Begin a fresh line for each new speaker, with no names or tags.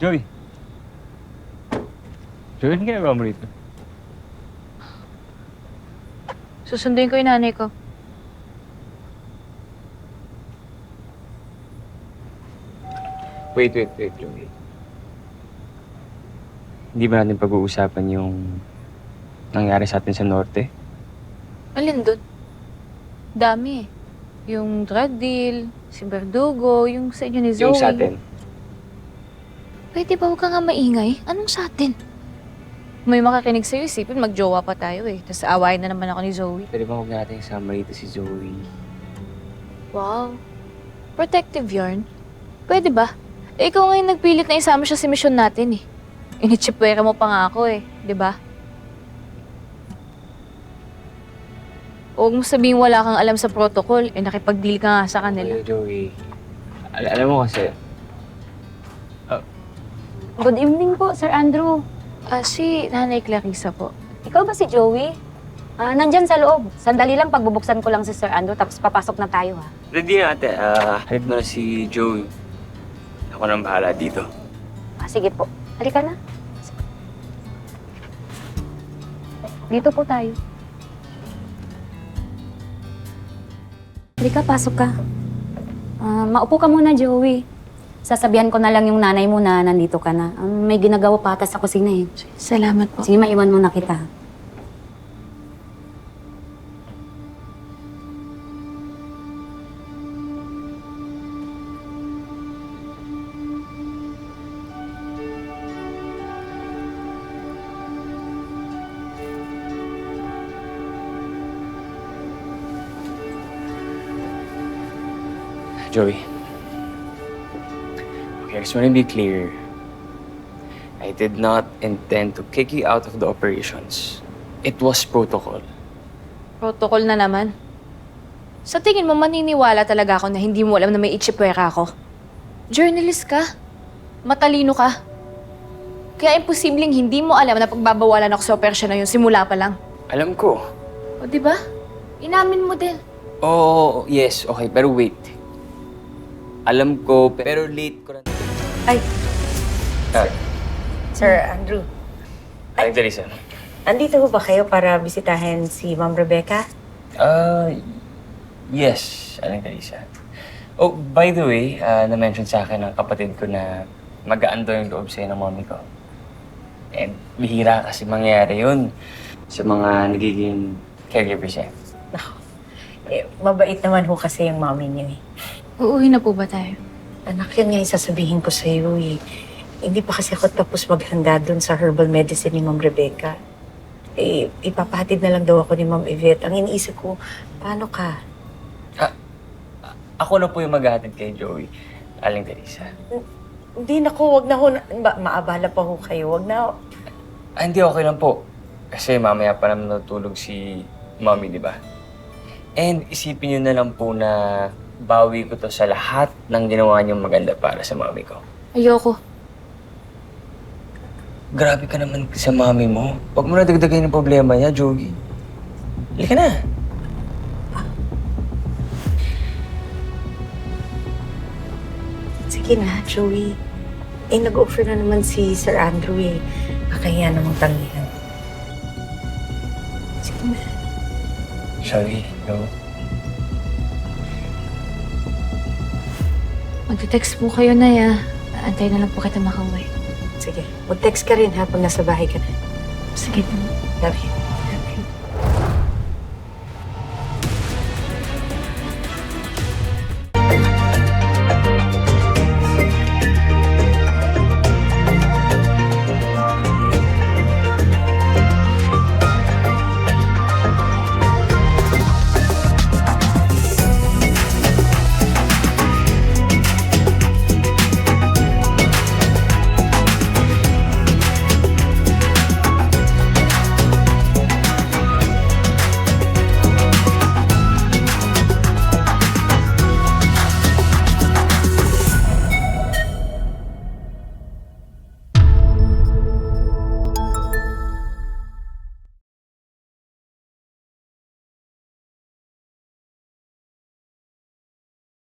Joey. Joey, ano ginagawa mo rito?
Susunduin ko yung nanay ko.
Wait, Joey. Hindi ba natin pag-uusapan yung nangyari sa atin sa Norte?
Alin dun? Dami eh. Yung drug deal, si Verdugo, yung sa inyo ni Zoe.
Yung sa atin?
Pwede ba huwag ka nga maingay? Anong sa atin? May makakinig sa'yo, isipin magjowa pa tayo eh. Tapos aawayin na naman ako ni Zoe.
Pwede ba huwag natin isama rito si Zoe?
Wow. Protective yarn? Pwede ba? Eh, ikaw ngayon nagpilit na isama siya sa misyon natin eh. Initsipwera mo pa nga ako eh, di ba? Huwag mo sabihin wala kang alam sa protocol, eh nakipag-deal ka nga sa kanila.
Hey, Joey. Alam mo kasi,
Good evening po, Sir Andrew.
Si Nanay Clarissa po.
Ikaw ba si Joey? Nandyan sa loob. Sandali lang, pagbubuksan ko lang si Sir Andrew, tapos papasok na tayo, ha?
ready na ate. Halip mo na si Joey. Ako nang bahala dito.
Sige po. Halika na. Dito po tayo. Halika, pasok ka. Maupo ka muna, Joey. Sasabihan ko na lang yung nanay mo na nandito ka na. May ginagawa pa ata sa kusina eh.
Salamat po.
Sige, maiwan mo na kita.
Joey. Okay, I just want to be clear. I did not intend to kick you out of the operations. It was protocol.
Protocol na naman. Sa tingin mo, maniniwala talaga ako na hindi mo alam na may itsipwera ako. Journalist ka. Matalino ka. Kaya imposibleng hindi mo alam na pagbabawalan ako sa operasyon na yun simula pa lang.
Alam ko.
O, di ba? Inamin mo din.
Oh, yes. Okay, pero wait. Alam ko, pero late ko na...
Ay,
Ah,
Sir Andrew.
Aling Teresa.
Andito ho ba kayo para bisitahin si Ma'am Rebecca?
Yes, Aling Teresa. Oh, by the way, na-mention sa akin ng kapatid ko na magaan daw yung loob sa'yo ng mommy ko. And bihira kasi mangyayari yun sa mga nagiging caregivers niya.
Mabait naman ho kasi yung mommy niyo eh.
Uuwi na po ba tayo?
Anak, yun nga yung sasabihin ko sa iyo eh. Hindi pa kasi ako tapos maghanda dun sa herbal medicine ni Ma'am Rebecca. Ipapahatid na lang daw ako ni Ma'am Yvette. Ang iniisip ko, paano ka?
Ako na po yung maghahatid kay Joey, Aling Teresa.
Hindi na ko, wag na ho. Maabala pa ho kayo, wag na ho.
Hindi, okay lang po. Kasi mamaya pa naman natulog si mommy, di ba? And isipin niyo na lang po na bawi ko to sa lahat ng ginawa niyong maganda para sa mommy ko.
Ayoko.
Grabe ka naman sa mami mo. Huwag mo na dagdagay ng problema niya, Joey. Halika na.
Sige na, Joey. Nag-offer na naman si Sir Andrew eh. Nakaya namang tangihan. Sige na.
Sorry, no.
Magte-text po kayo na ya. Antay na lang po kita makauwi.
Sige. Mag-text ka rin ha pag nasa bahay ka na.
Sige po.
Love you.